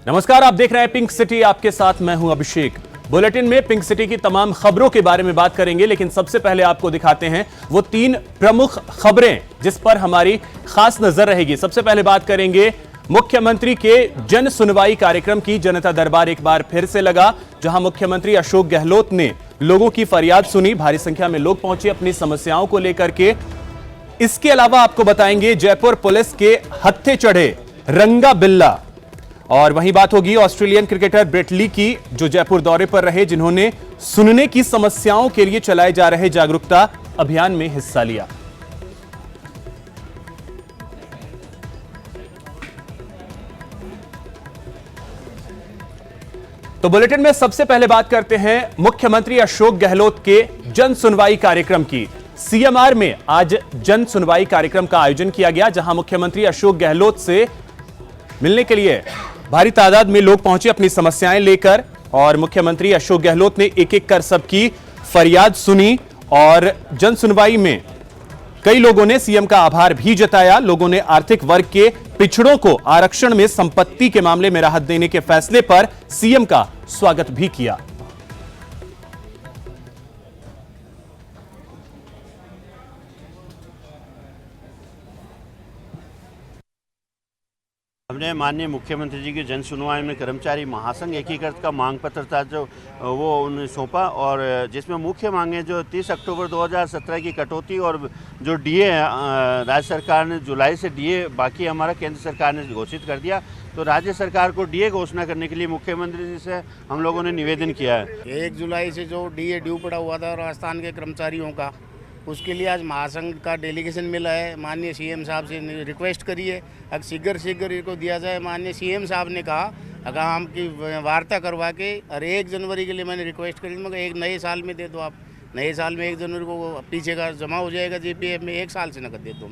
नमस्कार, आप देख रहे हैं पिंक सिटी। आपके साथ मैं हूं अभिषेक। बुलेटिन में पिंक सिटी की तमाम खबरों के बारे में बात करेंगे, लेकिन सबसे पहले आपको दिखाते हैं वो 3 प्रमुख खबरें जिस पर हमारी खास नजर रहेगी। सबसे पहले बात करेंगे मुख्यमंत्री के जन सुनवाई कार्यक्रम की। जनता दरबार एक बार फिर से लगा, जहां मुख्यमंत्री अशोक गहलोत ने लोगों की फरियाद सुनी। भारी संख्या में लोग पहुंचे अपनी समस्याओं को लेकर के। इसके अलावा आपको बताएंगे जयपुर पुलिस के हत्थे चढ़े रंगा बिल्ला। और वहीं बात होगी ऑस्ट्रेलियन क्रिकेटर ब्रेट ली की, जो जयपुर दौरे पर रहे, जिन्होंने सुनने की समस्याओं के लिए चलाए जा रहे जागरूकता अभियान में हिस्सा लिया। तो बुलेटिन में सबसे पहले बात करते हैं मुख्यमंत्री अशोक गहलोत के जन सुनवाई कार्यक्रम की। सीएमआर में आज जन सुनवाई कार्यक्रम का आयोजन किया गया, जहां मुख्यमंत्री अशोक गहलोत से मिलने के लिए भारी तादाद में लोग पहुंचे अपनी समस्याएं लेकर। और मुख्यमंत्री अशोक गहलोत ने एक एक कर सबकी फरियाद सुनी। और जन सुनवाई में कई लोगों ने सीएम का आभार भी जताया। लोगों ने आर्थिक वर्ग के पिछड़ों को आरक्षण में संपत्ति के मामले में राहत देने के फैसले पर सीएम का स्वागत भी किया। हमने माननीय मुख्यमंत्री जी की जन सुनवाई में कर्मचारी महासंघ एकीकृत का मांग पत्र था, जो वो उन्हें सौंपा, और जिसमें मुख्य मांगे जो 30 अक्टूबर 2017 की कटौती और जो डीए राज्य सरकार ने जुलाई से डीए बाकी हमारा केंद्र सरकार ने घोषित कर दिया, तो राज्य सरकार को डीए घोषणा करने के लिए मुख्यमंत्री जी से हम लोगों ने निवेदन किया है। 1 जुलाई से जो डीए ड्यू पड़ा हुआ था राजस्थान के कर्मचारियों का, उसके लिए आज महासंघ का डेलीगेशन मिला है। माननीय सीएम साहब से रिक्वेस्ट करी है अगर शीघ्र इनको दिया जाए। माननीय सीएम साहब ने कहा अगर हम की वार्ता करवा के, और 1 जनवरी के लिए मैंने रिक्वेस्ट करी, मगर एक नए साल में दे दो आप। नए साल में 1 जनवरी को पीछे का जमा हो जाएगा जीपीएफ में, 1 साल से नकद दे दो।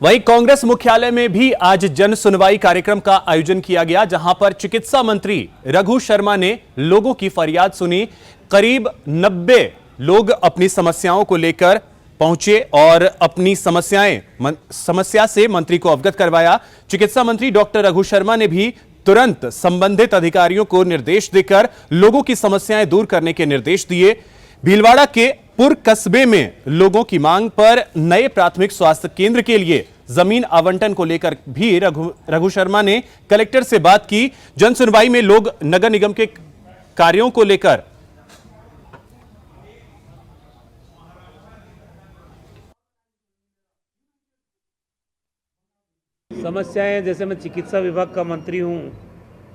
वहीं कांग्रेस मुख्यालय में भी आज जन सुनवाई कार्यक्रम का आयोजन किया गया, जहां पर चिकित्सा मंत्री रघु शर्मा ने लोगों की फरियाद सुनी। करीब 90 लोग अपनी समस्याओं को लेकर पहुंचे और अपनी समस्या से मंत्री को अवगत करवाया। चिकित्सा मंत्री डॉक्टर रघु शर्मा ने भी तुरंत संबंधित अधिकारियों को निर्देश देकर लोगों की समस्याएं दूर करने के निर्देश दिए। भीलवाड़ा के पुर कस्बे में लोगों की मांग पर नए प्राथमिक स्वास्थ्य केंद्र के लिए जमीन आवंटन को लेकर भी रघु शर्मा ने कलेक्टर से बात की। जन सुनवाई में लोग नगर निगम के कार्यों को लेकर समस्याएं, जैसे मैं चिकित्सा विभाग का मंत्री हूं,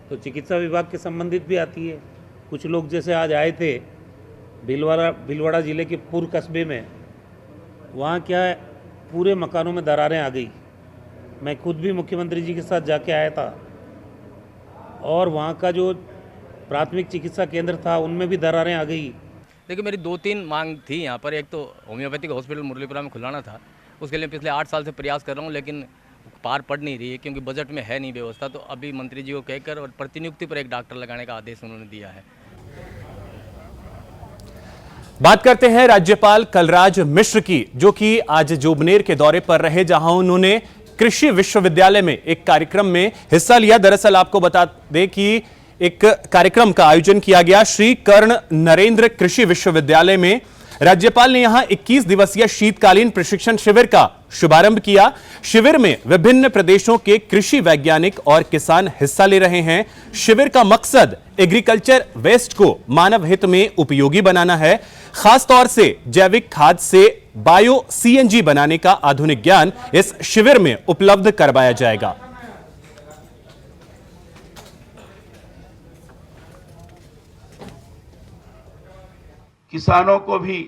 तो चिकित्सा विभाग के संबंधित भी आती है। कुछ लोग जैसे आज आए थे भीलवाड़ा ज़िले के पुर कस्बे में, वहाँ क्या है, पूरे मकानों में दरारें आ गई। मैं खुद भी मुख्यमंत्री जी के साथ जाके आया था, और वहाँ का जो प्राथमिक चिकित्सा केंद्र था उनमें भी दरारें आ गई। देखिए, मेरी 2-3 मांग थी यहाँ पर। एक तो होम्योपैथिक हॉस्पिटल मुरलीपुरा में खुलाना था, उसके लिए पिछले 8 साल से प्रयास कर रहा हूँ, लेकिन पार पड़ नहीं रही है क्योंकि बजट में है नहीं व्यवस्था। तो अभी मंत्री जी को कहकर और प्रतिनियुक्ति पर एक डॉक्टर लगाने का आदेश उन्होंने दिया है। बात करते हैं राज्यपाल कलराज मिश्र की, जो कि आज जोबनेर के दौरे पर रहे, जहां उन्होंने कृषि विश्वविद्यालय में एक कार्यक्रम में हिस्सा लिया। दरअसल आपको बता दें कि एक कार्यक्रम का आयोजन किया गया श्री कर्ण नरेंद्र कृषि विश्वविद्यालय में। राज्यपाल ने यहां 21 दिवसीय शीतकालीन प्रशिक्षण शिविर का शुभारंभ किया। शिविर में विभिन्न प्रदेशों के कृषि वैज्ञानिक और किसान हिस्सा ले रहे हैं। शिविर का मकसद एग्रीकल्चर वेस्ट को मानव हित में उपयोगी बनाना है। खासतौर से जैविक खाद से बायो सीएनजी बनाने का आधुनिक ज्ञान इस शिविर में उपलब्ध करवाया जाएगा। किसानों को भी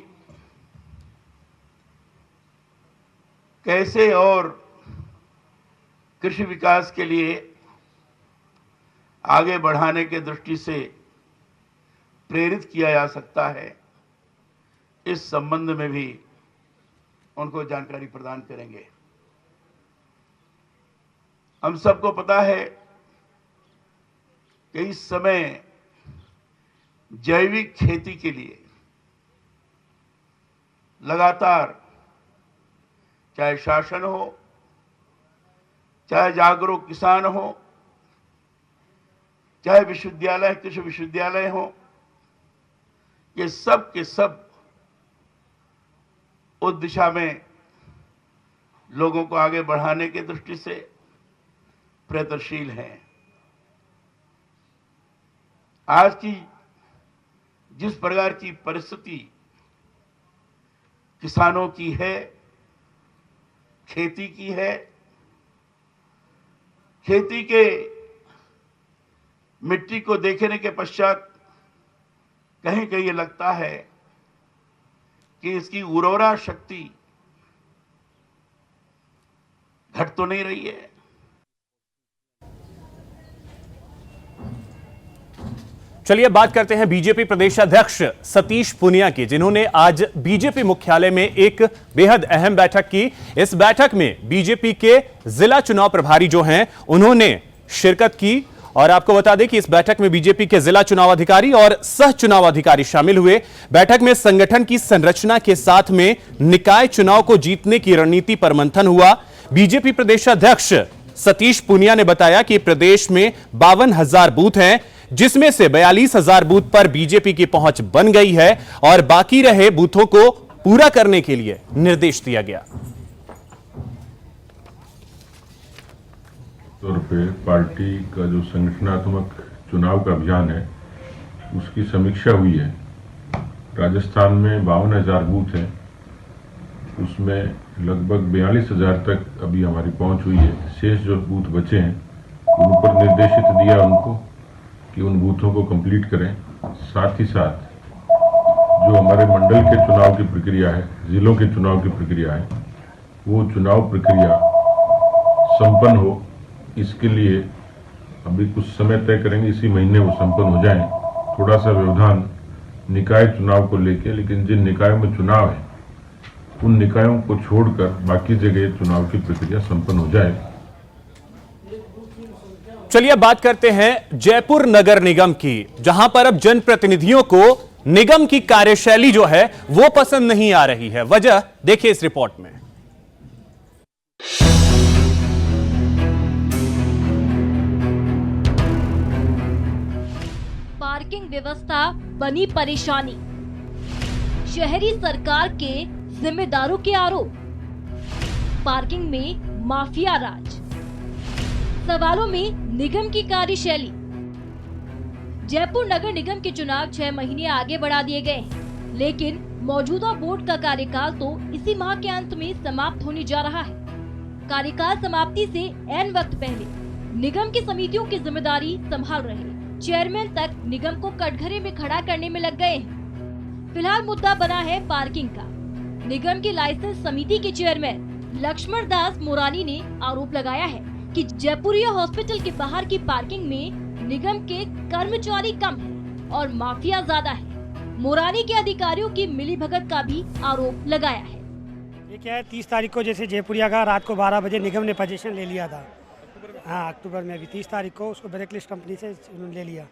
कैसे और कृषि विकास के लिए आगे बढ़ाने के दृष्टि से प्रेरित किया जा सकता है, इस संबंध में भी उनको जानकारी प्रदान करेंगे। हम सबको पता है कि इस समय जैविक खेती के लिए लगातार चाहे शासन हो, चाहे जागरूक किसान हो, चाहे विश्वविद्यालय, कृषि विश्वविद्यालय हो, ये सब के सब उस दिशा में लोगों को आगे बढ़ाने की दृष्टि से प्रयत्नशील हैं। आज की जिस प्रकार की परिस्थिति किसानों की है, खेती की है, खेती के मिट्टी को देखने के पश्चात कहीं कहीं ये लगता है कि इसकी उर्वरा शक्ति घट तो नहीं रही है। चलिए बात करते हैं बीजेपी प्रदेश अध्यक्ष सतीश पूनिया की, जिन्होंने आज बीजेपी मुख्यालय में एक बेहद अहम बैठक की। इस बैठक में बीजेपी के जिला चुनाव प्रभारी जो हैं उन्होंने शिरकत की और आपको बता दें कि इस बैठक में बीजेपी के जिला चुनाव अधिकारी और सह चुनाव अधिकारी शामिल हुए। बैठक में संगठन की संरचना के साथ में निकाय चुनाव को जीतने की रणनीति पर मंथन हुआ। बीजेपी प्रदेश अध्यक्ष सतीश पूनिया ने बताया कि प्रदेश में 52,000 बूथ हैं, जिसमें से 42,000 बूथ पर बीजेपी की पहुंच बन गई है और बाकी रहे बूथों को पूरा करने के लिए निर्देश दिया गया। तौर पे पार्टी का जो संगठनात्मक चुनाव का अभियान है उसकी समीक्षा हुई है। राजस्थान में 52,000 बूथ हैं, उसमें लगभग 42,000 तक अभी हमारी पहुंच हुई है। शेष जो बूथ बचे हैं उन पर निर्देशित दिया उनको कि उन बूथों को कंप्लीट करें। साथ ही साथ जो हमारे मंडल के चुनाव की प्रक्रिया है, जिलों के चुनाव की प्रक्रिया है, वो चुनाव प्रक्रिया संपन्न हो, इसके लिए अभी कुछ समय तय करेंगे, इसी महीने वो संपन्न हो जाएं। थोड़ा सा व्यवधान निकाय चुनाव को लेके, लेकिन जिन निकायों में चुनाव है उन निकायों को छोड़कर बाकी जगह चुनाव की प्रक्रिया संपन्न हो जाए। चलिए बात करते हैं जयपुर नगर निगम की, जहां पर अब जनप्रतिनिधियों को निगम की कार्यशैली जो है वो पसंद नहीं आ रही है। वजह देखिए इस रिपोर्ट में। पार्किंग व्यवस्था बनी परेशानी, शहरी सरकार के जिम्मेदारों के आरोप, पार्किंग में माफिया राज, सवालों में निगम की कार्यशैली। जयपुर नगर निगम के चुनाव 6 महीने आगे बढ़ा दिए गए हैं, लेकिन मौजूदा बोर्ड का कार्यकाल तो इसी माह के अंत में समाप्त होने जा रहा है। कार्यकाल समाप्ति से ऐन वक्त पहले निगम की समितियों की जिम्मेदारी संभाल रहे चेयरमैन तक निगम को कटघरे में खड़ा करने में लग गए हैं। फिलहाल मुद्दा बना है पार्किंग का। निगम की लाइसेंस समिति के चेयरमैन लक्ष्मण दास मोरानी ने आरोप लगाया है कि जयपुरिया हॉस्पिटल के बाहर की पार्किंग में निगम के कर्मचारी कम हैं और माफिया ज्यादा है। मोरानी के अधिकारियों की मिलीभगत का भी आरोप लगाया है। ये क्या है, 30 तारीख को जैसे जयपुरिया का रात को 12 बजे निगम ने पोजीशन ले लिया था। हाँ, अक्टूबर में भी 30 तारीख को उसको ब्लैकलिस्ट कंपनी से ले लिया।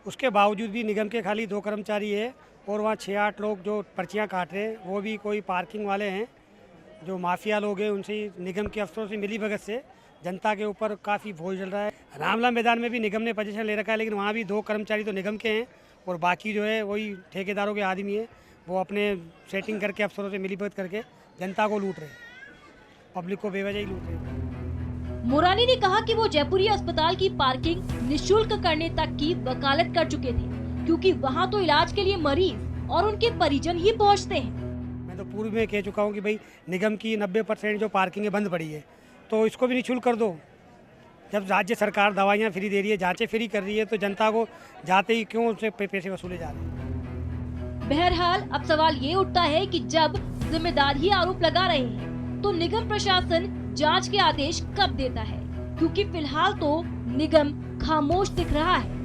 उसके बावजूद भी निगम के खाली 2 कर्मचारी है और वहाँ 6-8 लोग जो पर्चियाँ काट रहे हैं, वो भी कोई पार्किंग वाले हैं जो माफिया लोग हैं। उनसे निगम के अफसरों से मिलीभगत से जनता के ऊपर काफ़ी बोझ चल रहा है। रामला मैदान में भी निगम ने पोजीशन ले रखा है, लेकिन वहाँ भी 2 कर्मचारी तो निगम के हैं और बाकी जो है वही ठेकेदारों के आदमी है। वो अपने सेटिंग करके अफसरों से मिलीभगत करके जनता को लूट रहे हैं, पब्लिक को बेवजह ही लूट रहे हैं। मोरानी ने कहा कि वो जयपुरिया अस्पताल की पार्किंग निःशुल्क करने तक की वकालत कर चुके थे, क्योंकि वहाँ तो इलाज के लिए मरीज और उनके परिजन ही पहुँचते हैं। मैं तो पूर्व में कह चुका हूँ कि भाई निगम की 90% जो पार्किंग बंद पड़ी है तो इसको भी निःशुल्क कर दो। जब राज्य सरकार दवाइयाँ फ्री दे रही है, जांचें फ्री कर रही है, तो जनता को जाते ही क्यों उनसे पैसे वसूले जा रहे हैं। बहरहाल अब सवाल ये उठता है कि जब जिम्मेदार ही आरोप लगा रहे हैं तो निगम प्रशासन जांच के आदेश कब देता है, क्योंकि फिलहाल तो निगम खामोश दिख रहा है।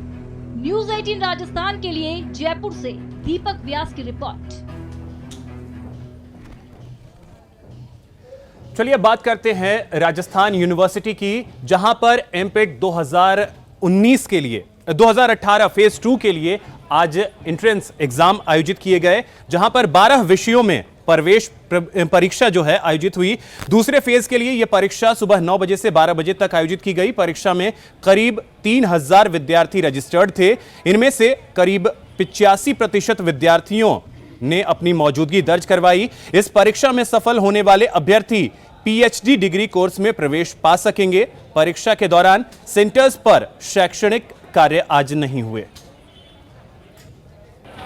न्यूज़ 18 राजस्थान के लिए जयपुर से दीपक व्यास की रिपोर्ट। चलिए बात करते हैं राजस्थान यूनिवर्सिटी की, जहां पर एमपेट 2019 के लिए 2018 फेज 2 के लिए आज एंट्रेंस एग्जाम आयोजित किए गए, जहां पर 12 विषयों में प्रवेश परीक्षा जो है आयोजित हुई। दूसरे फेज के लिए यह परीक्षा सुबह 9 बजे से 12 बजे तक आयोजित की गई। परीक्षा में करीब 3000 विद्यार्थी रजिस्टर्ड थे। इनमें से करीब 85% विद्यार्थियों ने अपनी मौजूदगी दर्ज करवाई। इस परीक्षा में सफल होने वाले अभ्यर्थी पीएचडी डिग्री कोर्स में प्रवेश पा सकेंगे। परीक्षा के दौरान सेंटर्स पर शैक्षणिक कार्य आज नहीं हुए।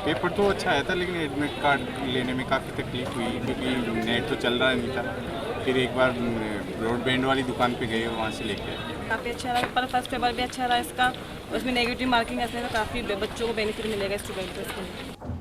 पेपर तो अच्छा आया था, लेकिन एडमिट कार्ड लेने में काफ़ी तकलीफ हुई क्योंकि नेट तो चल रहा नहीं था। फिर एक बार ब्रॉडबैंड वाली दुकान पे गए, वहाँ से लेके आए। काफ़ी अच्छा रहा, पर फर्स्ट पेपर भी अच्छा रहा इसका। उसमें नेगेटिव मार्किंग ऐसे तो काफ़ी बच्चों को बेनिफिट मिलेगा, स्टूडेंट को।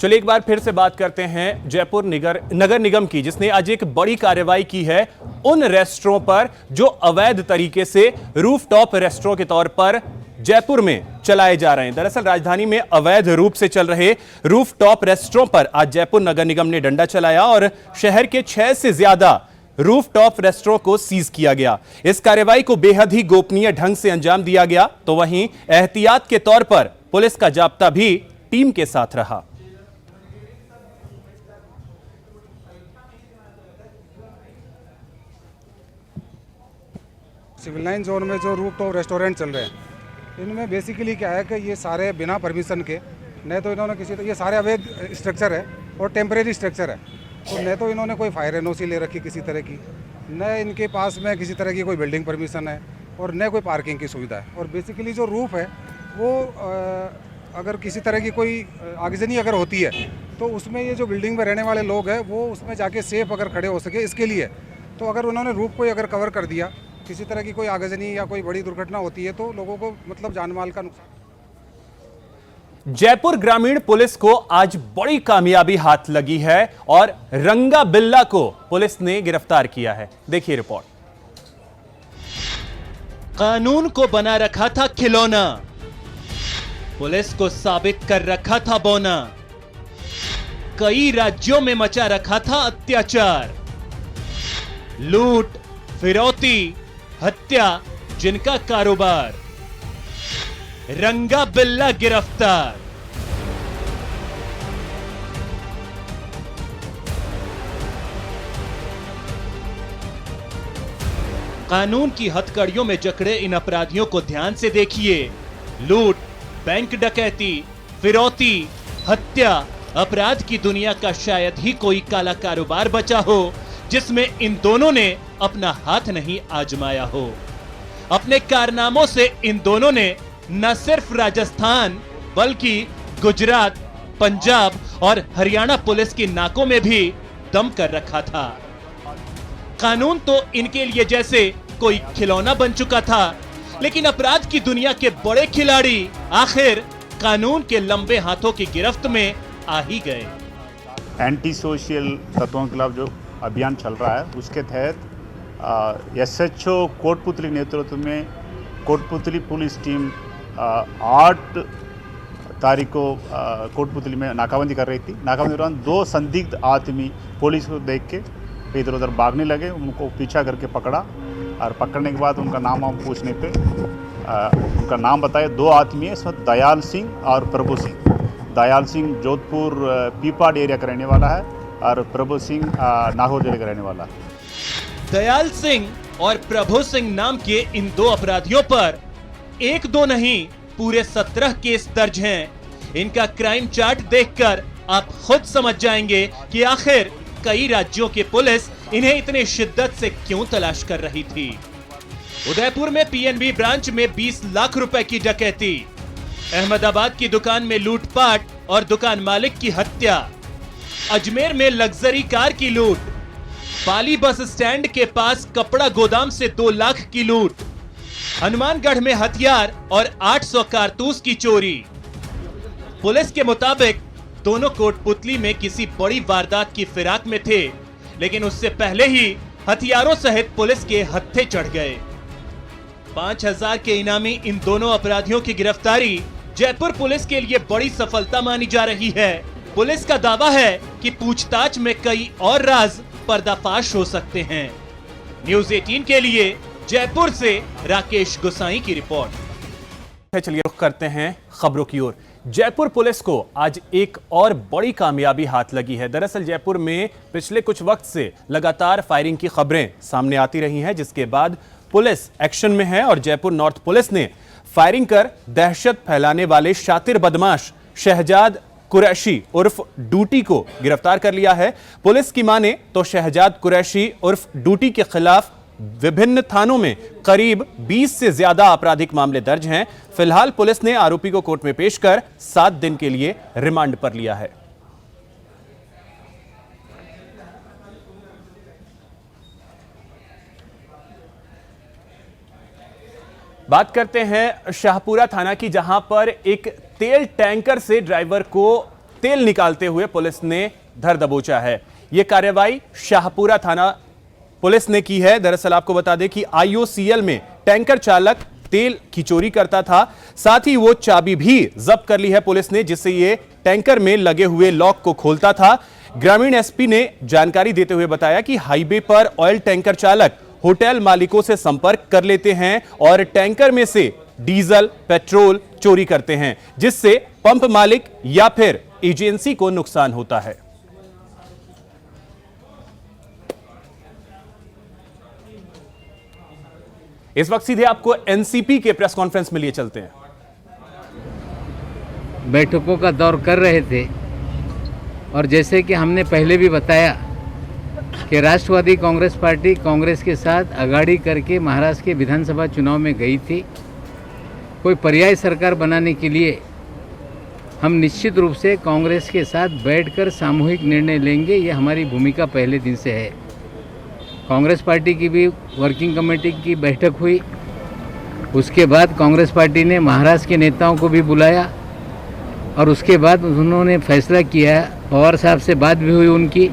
चलिए एक बार फिर से बात करते हैं जयपुर नगर निगम की, जिसने आज एक बड़ी कार्रवाई की है उन रेस्टोरों पर जो अवैध तरीके से रूफटॉप रेस्टोरों के तौर पर जयपुर में चलाए जा रहे हैं। दरअसल राजधानी में अवैध रूप से चल रहे रूफटॉप रेस्टोरों पर आज जयपुर नगर निगम ने डंडा चलाया और शहर के 6 से ज्यादा रूफटॉप रेस्टोरों को सीज किया गया। इस कार्रवाई को बेहद ही गोपनीय ढंग से अंजाम दिया गया, तो वहीं एहतियात के तौर पर पुलिस का जाब्ता भी टीम के साथ रहा। सिविल लाइन जोन में जो रूफटॉप रेस्टोरेंट चल रहे हैं, इनमें बेसिकली क्या है कि ये सारे बिना परमिशन के, न तो इन्होंने ये सारे अवैध स्ट्रक्चर है और टेम्परेरी स्ट्रक्चर है। तो न तो इन्होंने कोई फायर एनओसी ले रखी किसी तरह की, न इनके पास में किसी तरह की कोई बिल्डिंग परमिशन है और न कोई पार्किंग की सुविधा है। और बेसिकली जो रूफ है वो अगर किसी तरह की कोई आगजनी अगर होती है तो उसमें ये जो बिल्डिंग में रहने वाले लोग हैं वो उसमें जाके सेफ अगर खड़े हो सके, इसके लिए। तो अगर उन्होंने रूफ को अगर कवर कर दिया, किसी तरह की कोई आगजनी या कोई बड़ी दुर्घटना होती है तो लोगों को मतलब जानमाल का नुकसान। जयपुर ग्रामीण पुलिस को आज बड़ी कामयाबी हाथ लगी है और रंगा बिल्ला को पुलिस ने गिरफ्तार किया है। देखिए रिपोर्ट। कानून को बना रखा था खिलौना, पुलिस को साबित कर रखा था बौना। कई राज्यों में मचा रखा था अत्याचार, लूट, फिरौती, हत्या जिनका कारोबार, रंगा बिल्ला गिरफ्तार। कानून की हथकड़ियों में जकड़े इन अपराधियों को ध्यान से देखिए। लूट, बैंक डकैती, फिरौती, हत्या, अपराध की दुनिया का शायद ही कोई काला कारोबार बचा हो जिसमें इन दोनों ने अपना हाथ नहीं आजमाया हो। अपने कारनामों से इन दोनों ने न सिर्फ राजस्थान बल्कि गुजरात, पंजाब और हरियाणा पुलिस की नाकों में भी दम कर रखा था। कानून तो इनके लिए जैसे कोई खिलौना बन चुका था, लेकिन अपराध की दुनिया के बड़े खिलाड़ी आखिर कानून के लंबे हाथों की गिरफ्त में आ ही गए। एंटी सोशल तत्वों के खिलाफ जो अभियान चल रहा है उसके तहत एसएचओ कोटपुतली नेतृत्व में कोटपुतली पुलिस टीम 8 तारीख को कोटपुतली में नाकाबंदी कर रही थी। नाकाबंदी के दौरान 2 संदिग्ध आदमी पुलिस को देख के इधर उधर भागने लगे। उनको पीछा करके पकड़ा और पकड़ने के बाद उनका नाम हम पूछने पे उनका नाम बताया। 2 आदमी है, इसमें दयाल सिंह और प्रभु सिंह। दयाल सिंह जोधपुर पीपाड एरिया का रहने वाला है और प्रभु सिंह नागौर जिले का रहने वाला है। दयाल सिंह और प्रभु सिंह नाम के इन 2 अपराधियों पर 1-2 नहीं पूरे 17 केस दर्ज हैं। इनका क्राइम चार्ट देखकर आप खुद समझ जाएंगे कि आखिर कई राज्यों की पुलिस इन्हें इतने शिद्दत से क्यों तलाश कर रही थी। उदयपुर में पीएनबी ब्रांच में 20 लाख रुपए की डकैती, अहमदाबाद की दुकान में लूटपाट और दुकान मालिक की हत्या, अजमेर में लग्जरी कार की लूट, पाली बस स्टैंड के पास कपड़ा गोदाम से 2 लाख की लूट, हनुमानगढ़ में हथियार और 800 कारतूस की चोरी। पुलिस के मुताबिक दोनों कोटपुतली में किसी बड़ी वारदात की फिराक में थे, लेकिन उससे पहले ही हथियारों सहित पुलिस के हत्थे चढ़ गए। 5000 के इनामी इन दोनों अपराधियों की गिरफ्तारी जयपुर पुलिस के लिए बड़ी सफलता मानी जा रही है। पुलिस का दावा है कि पूछताछ में कई और राज पर्दाफाश हो सकते हैं। न्यूज़ 18 के लिए जयपुर से राकेश गोसाई की रिपोर्ट। चलिए रुख करते हैं खबरों की ओर। जयपुर पुलिस को आज एक और बड़ी कामयाबी हाथ लगी है। दरअसल जयपुर में पिछले कुछ वक्त से लगातार फायरिंग की खबरें सामने आती रही हैं, जिसके बाद पुलिस एक्शन में है और जयपुर नॉर्थ पुलिस ने फायरिंग कर दहशत फैलाने वाले शातिर बदमाश शहजाद कुरैशी उर्फ डूटी को गिरफ्तार कर लिया है। पुलिस की माने तो शहजाद कुरैशी उर्फ डूटी के खिलाफ विभिन्न थानों में करीब 20 से ज्यादा आपराधिक मामले दर्ज हैं। फिलहाल पुलिस ने आरोपी को कोर्ट में पेश कर 7 दिन के लिए रिमांड पर लिया है। बात करते हैं शाहपुरा थाना की, जहां पर एक तेल टैंकर से ड्राइवर को तेल निकालते हुए पुलिस ने धर दबोचा है। यह कार्रवाई शाहपुरा थाना पुलिस ने की है। दरअसल आपको बता दें कि IOCL में टैंकर चालक तेल की चोरी करता था, साथ ही वो चाबी भी जब्त कर ली है पुलिस ने, जिससे ये टैंकर में लगे हुए लॉक को खोलता था। ग्रामीण एसपी ने जानकारी देते हुए बताया कि हाईवे पर ऑयल टैंकर चालक होटल मालिकों से संपर्क कर लेते हैं और टैंकर में से डीजल, पेट्रोल चोरी करते हैं, जिससे पंप मालिक या फिर एजेंसी को नुकसान होता है। इस वक्त सीधे आपको एनसीपी के प्रेस कॉन्फ्रेंस में लिए चलते हैं। बैठकों का दौर कर रहे थे और जैसे कि हमने पहले भी बताया कि राष्ट्रवादी कांग्रेस पार्टी कांग्रेस के साथ आघाड़ी करके महाराष्ट्र के विधानसभा चुनाव में गई थी। कोई पर्याय सरकार बनाने के लिए हम निश्चित रूप से कांग्रेस के साथ बैठकर सामूहिक निर्णय लेंगे, ये हमारी भूमिका पहले दिन से है। कांग्रेस पार्टी की भी वर्किंग कमेटी की बैठक हुई। उसके बाद कांग्रेस पार्टी ने महाराष्ट्र के नेताओं को भी बुलाया और उसके बाद उन्होंने फैसला किया, पवार साहब से बात भी हुई उनकी,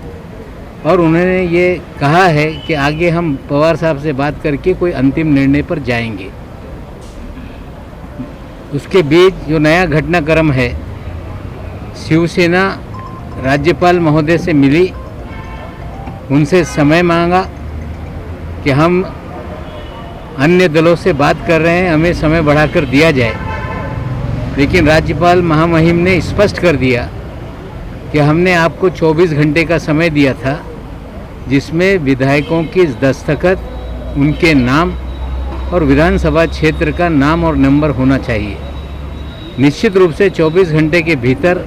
और उन्होंने ये कहा है कि आगे हम पवार साहब से बात करके कोई अंतिम निर्णय पर जाएंगे। उसके बीच जो नया घटनाक्रम है, शिवसेना राज्यपाल महोदय से मिली, उनसे समय मांगा कि हम अन्य दलों से बात कर रहे हैं, हमें समय बढ़ाकर दिया जाए। लेकिन राज्यपाल महामहिम ने स्पष्ट कर दिया कि हमने आपको 24 घंटे का समय दिया था, जिसमें विधायकों की दस्तखत, उनके नाम और विधानसभा क्षेत्र का नाम और नंबर होना चाहिए। निश्चित रूप से 24 घंटे के भीतर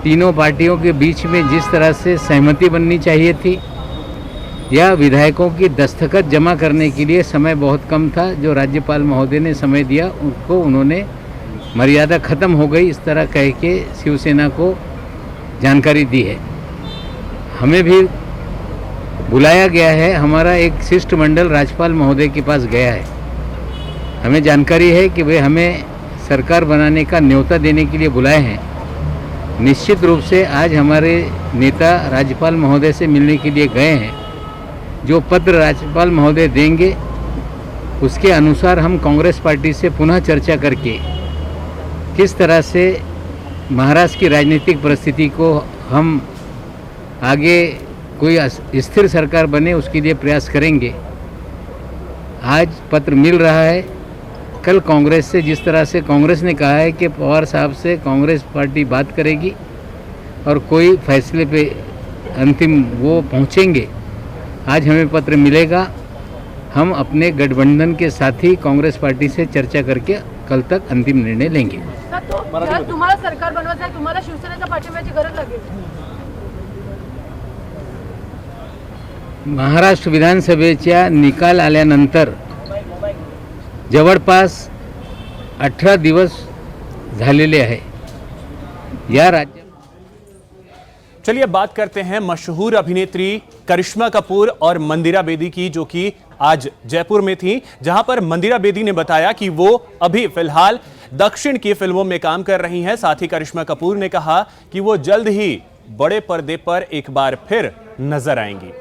तीनों पार्टियों के बीच में जिस तरह से सहमति बननी चाहिए थी, या विधायकों की दस्तखत जमा करने के लिए समय बहुत कम था, जो राज्यपाल महोदय ने समय दिया उनको उन्होंने मर्यादा ख़त्म हो गई, इस तरह कह के शिवसेना को जानकारी दी है। हमें भी बुलाया गया है, हमारा एक शिष्टमंडल राज्यपाल महोदय के पास गया है। हमें जानकारी है कि वे हमें सरकार बनाने का न्योता देने के लिए बुलाए हैं। निश्चित रूप से आज हमारे नेता राज्यपाल महोदय से मिलने के लिए गए हैं। जो पत्र राज्यपाल महोदय देंगे उसके अनुसार हम कांग्रेस पार्टी से पुनः चर्चा करके किस तरह से महाराष्ट्र की राजनीतिक परिस्थिति को हम आगे कोई स्थिर सरकार बने, उसके लिए प्रयास करेंगे। आज पत्र मिल रहा है, कल कांग्रेस से जिस तरह से कांग्रेस ने कहा है कि पवार साहब से कांग्रेस पार्टी बात करेगी और कोई फैसले पे अंतिम वो पहुंचेंगे। आज हमें पत्र मिलेगा, हम अपने गठबंधन के साथी कांग्रेस पार्टी से चर्चा करके कल तक अंतिम निर्णय लेंगे। तुम्हाला सरकार बनवायचं आहे, तुम्हाला शिवसेनेच्या पाठिंब्याची गरज लागेल। महाराष्ट्र विधानसभेच्या निकाल आल्यानंतर जवळपास 18 दिवस झालेले आहे। या राज्य चलिए बात करते हैं मशहूर अभिनेत्री करिश्मा कपूर और मंदिरा बेदी की, जो कि आज जयपुर में थी, जहां पर मंदिरा बेदी ने बताया कि वो अभी फिलहाल दक्षिण की फिल्मों में काम कर रही हैं। साथ ही करिश्मा कपूर ने कहा कि वो जल्द ही बड़े पर्दे पर एक बार फिर नजर आएंगी।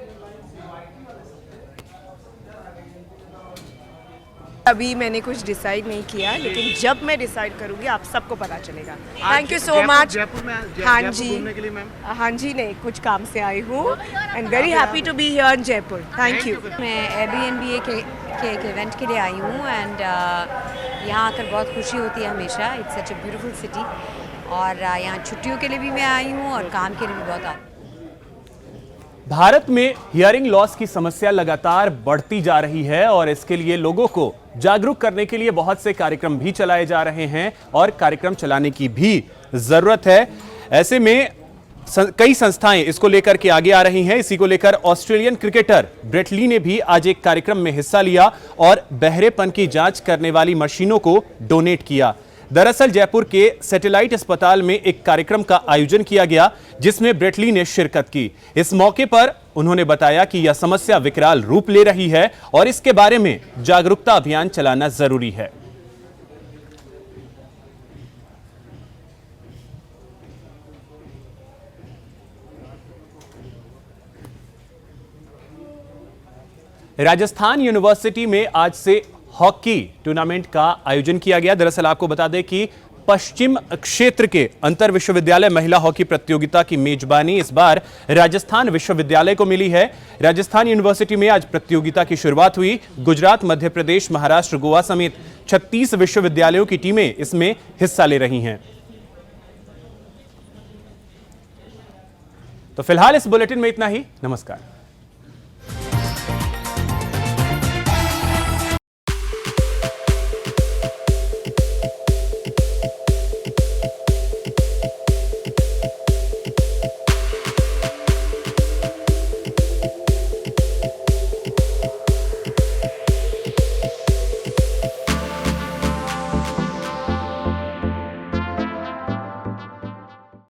अभी मैंने कुछ डिसाइड नहीं किया, लेकिन जब मैं डिसाइड करूंगी आप सबको पता चलेगा। Thank you so much. हाँ जी, हाँ जी, नहीं कुछ काम से आई हूँ and very happy to be here in Jaipur. Thank you. मैं Airbnb के एक इवेंट के लिए आई हूँ एंड यहाँ आकर बहुत खुशी होती है हमेशा। It's such a beautiful city और यहाँ छुट्टियों के लिए भी मैं आई हूँ और काम के लिए भी बहुत आई हूँ। भारत में हियरिंग लॉस की समस्या लगातार बढ़ती जा रही है और इसके लिए लोगों को जागरूक करने के लिए बहुत से कार्यक्रम भी चलाए जा रहे हैं और कार्यक्रम चलाने की भी जरूरत है। ऐसे में कई संस्थाएं इसको लेकर के आगे आ रही हैं। इसी को लेकर ऑस्ट्रेलियन क्रिकेटर ब्रेट ली ने भी आज एक कार्यक्रम में हिस्सा लिया और बहरेपन की जांच करने वाली मशीनों को डोनेट किया। दरअसल जयपुर के सैटेलाइट अस्पताल में एक कार्यक्रम का आयोजन किया गया जिसमें ब्रेट ली ने शिरकत की। इस मौके पर उन्होंने बताया कि यह समस्या विकराल रूप ले रही है और इसके बारे में जागरूकता अभियान चलाना जरूरी है। राजस्थान यूनिवर्सिटी में आज से हॉकी टूर्नामेंट का आयोजन किया गया। दरअसल आपको बता दें कि पश्चिम क्षेत्र के अंतर विश्वविद्यालय महिला हॉकी प्रतियोगिता की मेजबानी इस बार राजस्थान विश्वविद्यालय को मिली है। राजस्थान यूनिवर्सिटी में आज प्रतियोगिता की शुरुआत हुई। गुजरात, मध्य प्रदेश, महाराष्ट्र, गोवा समेत 36 विश्वविद्यालयों की टीमें इसमें हिस्सा ले रही हैं। तो फिलहाल इस बुलेटिन में इतना ही। नमस्कार।